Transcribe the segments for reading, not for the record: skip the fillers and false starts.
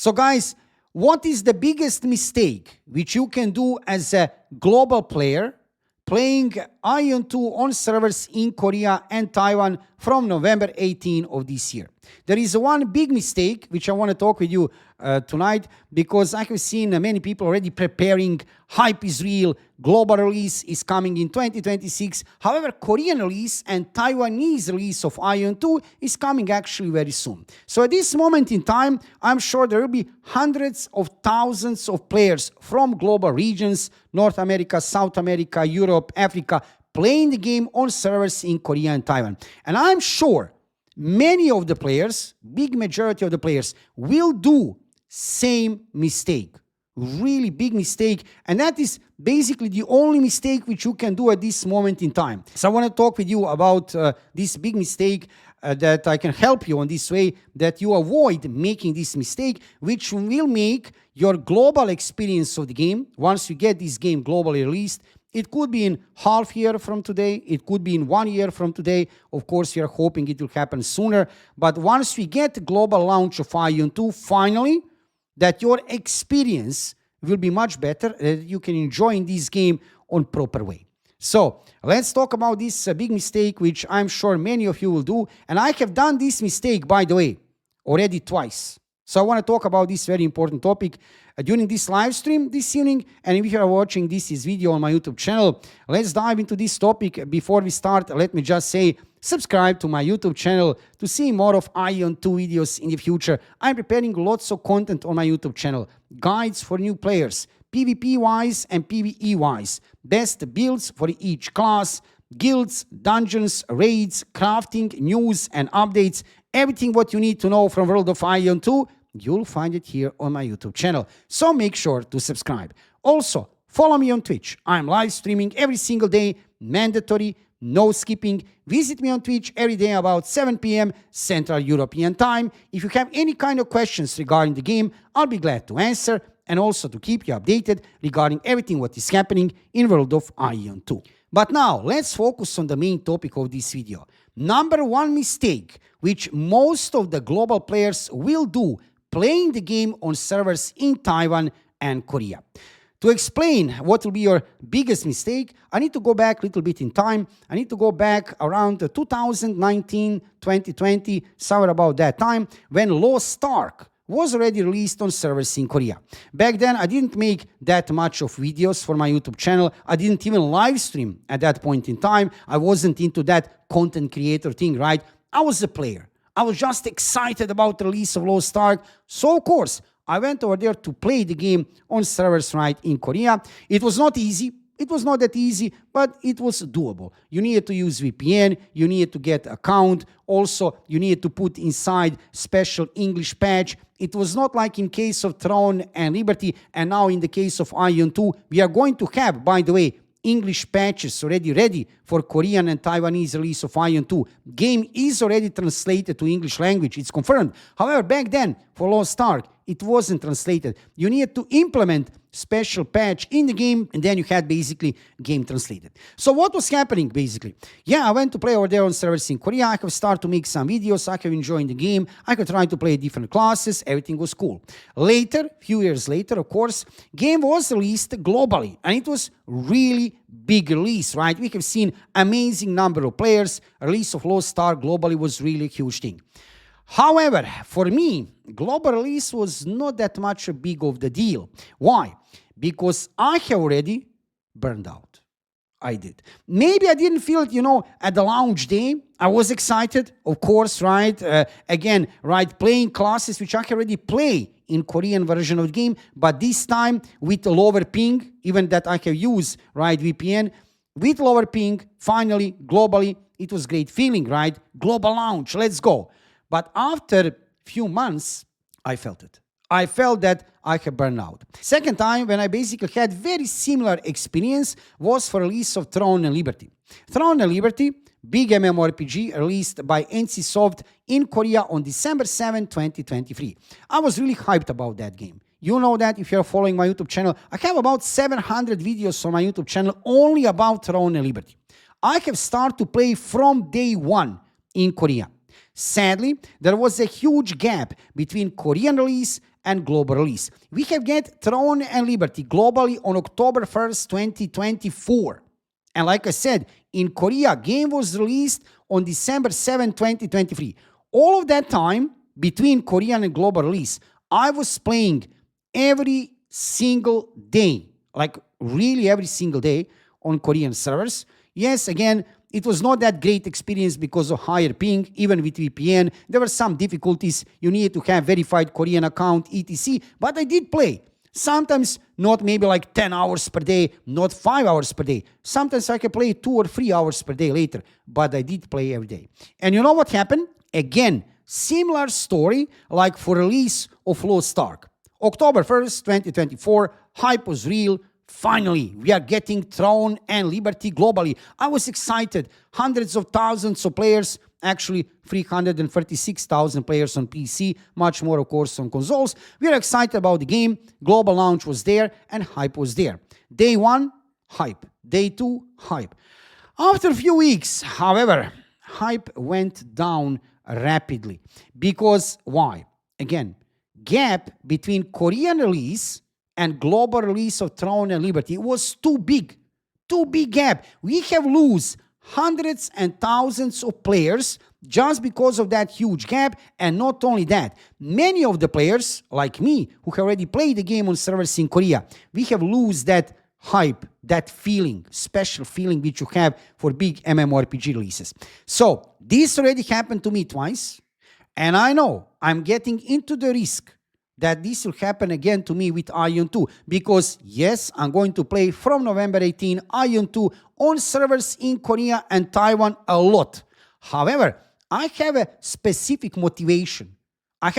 So guys, what is the biggest mistake which you can do as a global player playing AION 2 on servers in Korea and Taiwan from November 18 of this year? There is one big mistake which I want to talk with you tonight, because I have seen many people already preparing. Hype is real. Global release is coming in 2026. However, Korean release and Taiwanese release of AION 2 is coming actually very soon. So at this moment in time, I'm sure there will be hundreds of thousands of players from global regions, North America, South America, Europe, Africa, playing the game on servers in Korea and Taiwan. And I'm sure many of the players, big majority of the players, will do same mistake. Really big mistake. And that is basically the only mistake which you can do at this moment in time. So I want to talk with you about this big mistake that I can help you on this way, that you avoid making this mistake, which will make your global experience of the game, once you get this game globally released, it could be in half year from today. It could be in 1 year from today. Of course, we are hoping it will happen sooner. But once we get global launch of AION 2, finally, that your experience will be much better, that you can enjoy in this game on proper way. So let's talk about this big mistake, which I'm sure many of you will do. And I have done this mistake, by the way, already twice. So I want to talk about this very important topic during this live stream this evening. And if you are watching this video on my YouTube channel, let's dive into this topic. Before we start, let me just say, subscribe to my YouTube channel to see more of AION 2 videos in the future. I'm preparing lots of content on my YouTube channel. Guides for new players, PvP-wise and PvE-wise. Best builds for each class, guilds, dungeons, raids, crafting, news and updates. Everything what you need to know from World of AION 2, you'll find it here on my YouTube channel. So make sure to subscribe. Also, follow me on Twitch. I'm live streaming every single day, mandatory, no skipping. Visit me on Twitch every day about 7 p.m. Central European Time. If you have any kind of questions regarding the game, I'll be glad to answer, and also to keep you updated regarding everything what is happening in World of AION 2. But now, let's focus on the main topic of this video. Number one mistake, which most of the global players will do playing the game on servers in Taiwan and Korea. To explain what will be your biggest mistake, I need to go back a little bit in time. I need to go back around 2019, 2020, somewhere about that time, when Lost Ark was already released on servers in Korea. Back then, I didn't make that much of videos for my YouTube channel. I didn't even live stream at that point in time. I wasn't into that content creator thing, right? I was a player. I was just excited about the release of Lost Ark. So, of course, I went over there to play the game on servers right in Korea. It was not easy. It was not that easy, but it was doable. You needed to use VPN. You needed to get an account. Also, you needed to put inside special English patch. It was not like in case of Throne and Liberty, and now in the case of AION 2, we are going to have, by the way, English patches already ready for Korean and Taiwanese release of AION 2. Game is already translated to English language. It's confirmed. However, back then, for Lost Ark, it wasn't translated. You needed to implement special patch in the game, and then you had basically game translated. So what was happening basically? Yeah, I went to play over there on servers in Korea. I have started to make some videos. I have enjoyed the game. I could try to play different classes. Everything was cool. Later, few years later, of course, game was released globally, and it was really big release, right? We have seen amazing number of players. Release of Lost Ark globally was really a huge thing. However, for me, global release was not that much a big of the deal. Why? Because I have already burned out. I did. Maybe I didn't feel it, at the launch day. I was excited, of course, right? Again, right, playing classes which I can already play in Korean version of the game, but this time with a lower ping, even that I have used, right, VPN, with lower ping, finally, globally, it was great feeling, right? Global launch, let's go. But after a few months, I felt it. I felt that I had burned out. Second time, when I basically had very similar experience, was for release of Throne and Liberty. Throne and Liberty, big MMORPG released by NCSoft in Korea on December 7, 2023. I was really hyped about that game. You know that if you're following my YouTube channel, I have about 700 videos on my YouTube channel only about Throne and Liberty. I have started to play from day one in Korea. Sadly, there was a huge gap between Korean release and global release. We have get Throne and Liberty globally on October 1st, 2024. And like I said, in Korea, game was released on December 7, 2023. All of that time, between Korean and global release, I was playing every single day, like really every single day on Korean servers. Yes, again, it was not that great experience because of higher ping, even with VPN. There were some difficulties. You needed to have verified Korean account, etc. But I did play. Sometimes not maybe like 10 hours per day, not 5 hours per day. Sometimes I can play 2 or 3 hours per day later. But I did play every day. And you know what happened? Again, similar story like for release of Lost Ark. October 1st, 2024, hype was real. Finally, we are getting Throne and Liberty globally. I was excited. Hundreds of thousands of players, actually 336,000 players on PC, much more, of course, on consoles. We are excited about the game. Global launch was there and hype was there. Day 1, hype. Day 2, hype. After a few weeks, however, hype went down rapidly. Because why? Again, gap between Korean release and global release of Throne and Liberty was too big gap. We have lose hundreds and thousands of players just because of that huge gap. And not only that, many of the players, like me, who have already played the game on servers in Korea, we have lose that hype, that feeling, special feeling which you have for big MMORPG releases. So this already happened to me twice. And I know I'm getting into the risk that this will happen again to me with AION 2. Because yes, I'm going to play from November 18 AION 2 on servers in Korea and Taiwan a lot. However, I have a specific motivation. And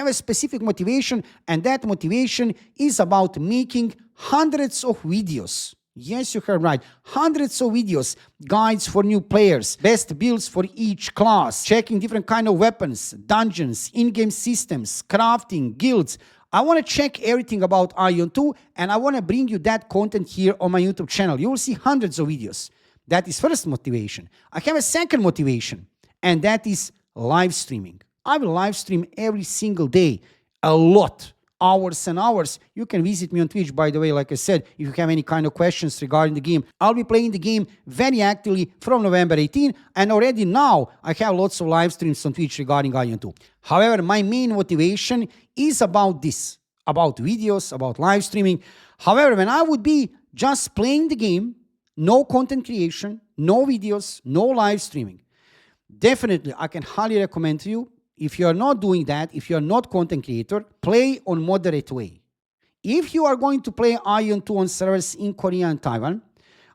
that motivation is about making hundreds of videos. Yes, you heard right. Hundreds of videos, guides for new players, best builds for each class, checking different kind of weapons, dungeons, in-game systems, crafting, guilds. I want to check everything about AION 2, and I want to bring you that content here on my YouTube channel. You will see hundreds of videos. That is first motivation. I have a second motivation, and that is live streaming. I will live stream every single day, a lot, hours and hours. You can visit me on Twitch, by the way, like I said, if you have any kind of questions regarding the game. I'll be playing the game very actively from November 18, and already now I have lots of live streams on Twitch regarding AION 2. However, my main motivation is about this, about videos, about live streaming. However, when I would be just playing the game, no content creation, no videos, no live streaming, definitely I can highly recommend to you, if you are not doing that, if you are not content creator, play on moderate way. If you are going to play AION 2 on servers in Korea and Taiwan,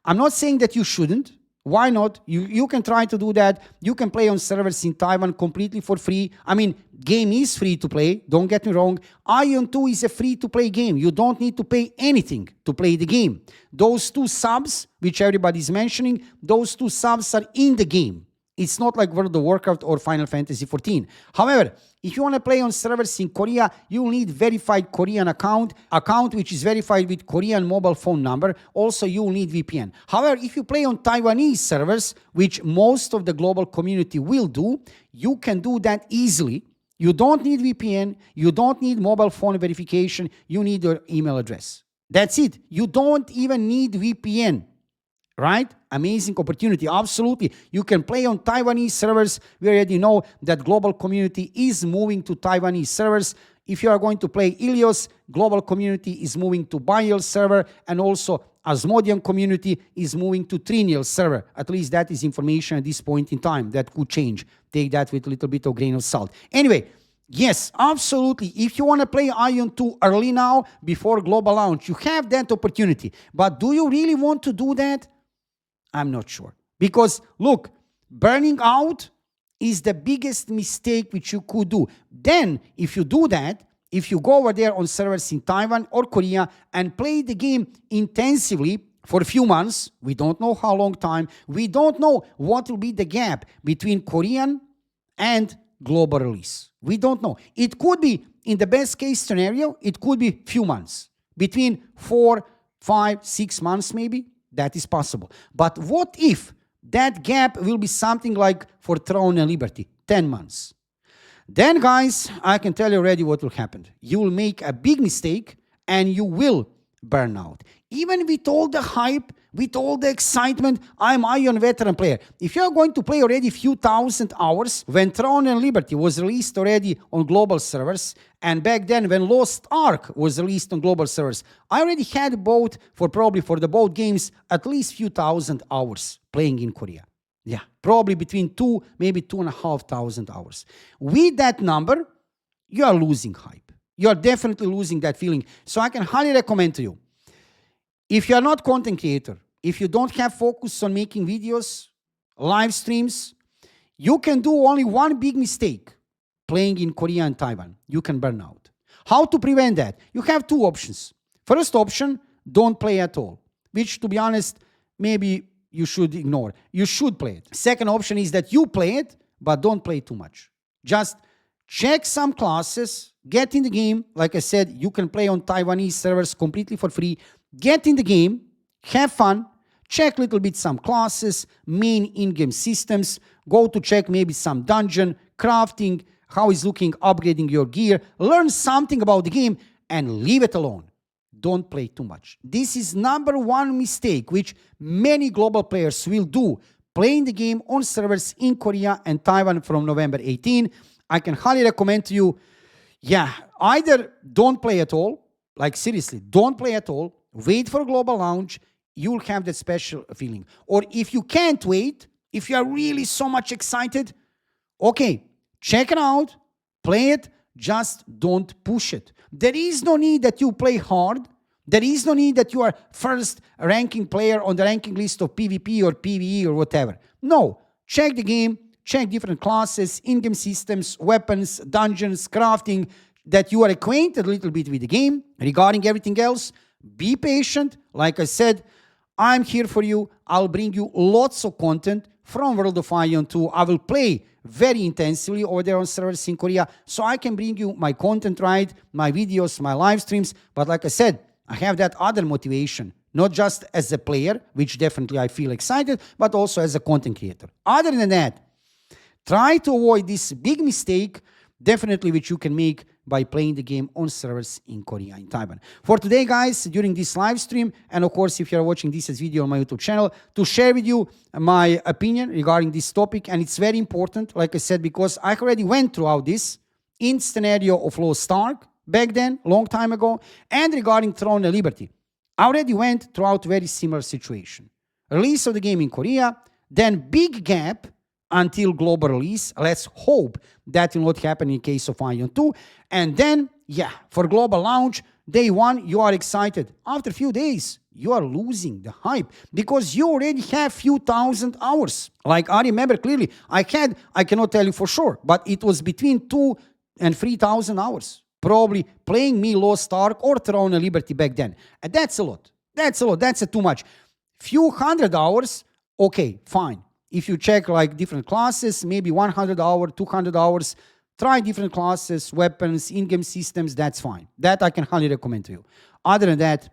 I'm not saying that you shouldn't. Why not? You can try to do that. You can play on servers in Taiwan completely for free. I mean, game is free to play. Don't get me wrong. AION 2 is a free-to-play game. You don't need to pay anything to play the game. Those 2 subs, which everybody's mentioning, those 2 subs are in the game. It's not like World of Warcraft or Final Fantasy XIV. However, if you want to play on servers in Korea, you will need verified Korean account which is verified with Korean mobile phone number. Also, you will need VPN. However, if you play on Taiwanese servers, which most of the global community will do, you can do that easily. You don't need VPN. You don't need mobile phone verification. You need your email address. That's it. You don't even need VPN. Right? Amazing opportunity. Absolutely. You can play on Taiwanese servers. We already know that global community is moving to Taiwanese servers. If you are going to play Ilios, global community is moving to Biel server, and also Asmodean community is moving to Triniel server. At least that is information at this point in time. That could change. Take that with a little bit of grain of salt. Anyway, yes, absolutely. If you want to play AION 2 early now, before global launch, you have that opportunity. But do you really want to do that? I'm not sure. Because, look, burning out is the biggest mistake which you could do. Then, if you do that, if you go over there on servers in Taiwan or Korea and play the game intensively for a few months, we don't know how long time, we don't know what will be the gap between Korean and global release. We don't know. It could be, in the best case scenario, it could be few months. Between 4, 5, 6 months maybe. That is possible. But what if that gap will be something like for Throne and Liberty, 10 months? Then, guys, I can tell you already what will happen. You will make a big mistake and you will burn out. Even with all the hype, with all the excitement, I'm AION veteran player. If you're going to play already a few thousand hours, when Throne and Liberty was released already on global servers, and back then when Lost Ark was released on global servers, I already had both, for the both games, at least few thousand hours playing in Korea. Yeah, probably between 2, maybe 2,500 hours. With that number, you are losing hype. You are definitely losing that feeling. So I can highly recommend to you, if you are not content creator, if you don't have focus on making videos, live streams, you can do only one big mistake playing in Korea and Taiwan. You can burn out. How to prevent that? You have two options. First option, don't play at all, which, to be honest, maybe you should ignore. You should play it. Second option is that you play it, but don't play too much. Just check some classes, get in the game. Like I said, you can play on Taiwanese servers completely for free. Get in the game, have fun, check a little bit some classes, main in-game systems, go to check maybe some dungeon, crafting, how is looking, upgrading your gear, learn something about the game, and leave it alone. Don't play too much. This is number one mistake which many global players will do, playing the game on servers in Korea and Taiwan from November 18. I can highly recommend to you, either don't play at all, like seriously, don't play at all, wait for global launch, you'll have that special feeling. Or if you can't wait, if you are really so much excited, okay, check it out, play it, just don't push it. There is no need that you play hard. There is no need that you are first ranking player on the ranking list of PvP or PvE or whatever. No, check the game, check different classes, in-game systems, weapons, dungeons, crafting, that you are acquainted a little bit with the game. Regarding everything else, be patient. Like I said, I'm here for you. I'll bring you lots of content from World of AION 2. I will play very intensively over there on servers in Korea, so I can bring you my content, right? My videos, my live streams. But like I said, I have that other motivation, not just as a player, which definitely I feel excited, but also as a content creator. Other than that, try to avoid this big mistake, definitely which you can make by playing the game on servers in Korea and Taiwan. For today, guys, during this live stream, and of course, if you're watching this as video on my YouTube channel, to share with you my opinion regarding this topic, and it's very important, like I said, because I already went throughout this in scenario of Lost Ark back then, long time ago, and regarding Throne and Liberty. I already went throughout very similar situation. Release of the game in Korea, then big gap until global release. Let's hope that will not happen in case of AION 2. And then, for global launch, day one, you are excited. After a few days, you are losing the hype because you already have few thousand hours. Like I remember clearly, I cannot tell you for sure, but it was between 2,000 and 3,000 hours. Probably playing me Lost Ark or Throne and Liberty back then. And that's a lot. That's a lot. That's too much. Few hundred hours, okay, fine. If you check like different classes, maybe 100 hours, 200 hours, try different classes, weapons, in-game systems, that's fine. That I can highly recommend to you. Other than that,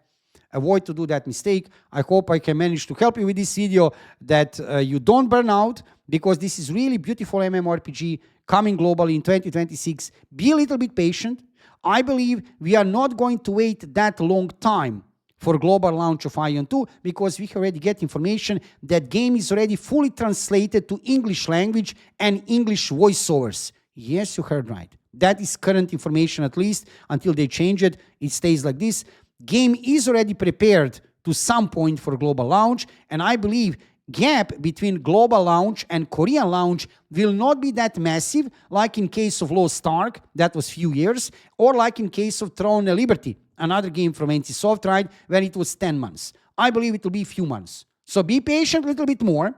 avoid to do that mistake. I hope I can manage to help you with this video that you don't burn out, because this is really beautiful MMORPG coming globally in 2026. Be a little bit patient. I believe we are not going to wait that long time for global launch of AION 2, because we already get information that game is already fully translated to English language and English voiceovers. Yes, you heard right. That is current information, at least until they change it. It stays like this. Game is already prepared to some point for global launch, and I believe gap between global launch and Korean launch will not be that massive, like in case of Lost Ark, that was few years, or like in case of Throne and Liberty, another game from NCSoft, right, when it was 10 months. I believe it will be a few months. So be patient a little bit more.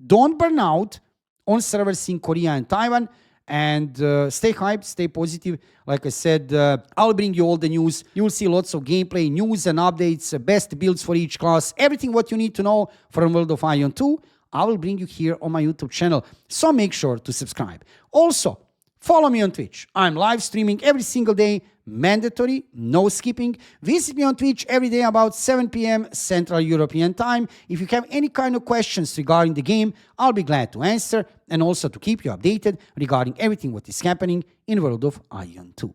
Don't burn out on servers in Korea and Taiwan. And stay hyped, stay positive. Like I said, I'll bring you all the news. You will see lots of gameplay, news and updates, best builds for each class, everything what you need to know from World of AION 2. I will bring you here on my YouTube channel. So make sure to subscribe. Also, Follow me on Twitch. I'm live streaming every single day, mandatory, no skipping. Visit me on Twitch every day about 7 p.m. Central European Time. If you have any kind of questions regarding the game, I'll be glad to answer and also to keep you updated regarding everything what is happening in the world of AION 2.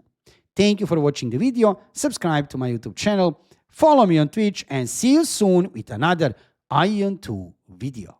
Thank you for watching the video. Subscribe to my YouTube channel. Follow me on Twitch and see you soon with another AION 2 video.